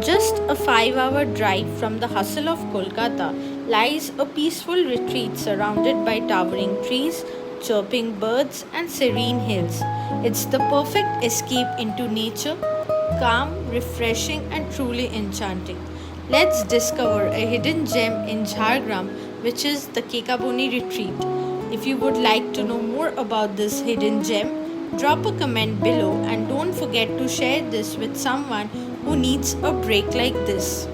Just a 5-hour drive from the hustle of Kolkata lies a peaceful retreat surrounded by towering trees, chirping birds, and serene hills. It's the perfect escape into nature, calm, refreshing, and truly enchanting. Let's discover a hidden gem in Jhargram, which is the Kekaboni retreat. If you would like to know more about this hidden gem, drop a comment below and don't forget to share this with someone who needs a break like this.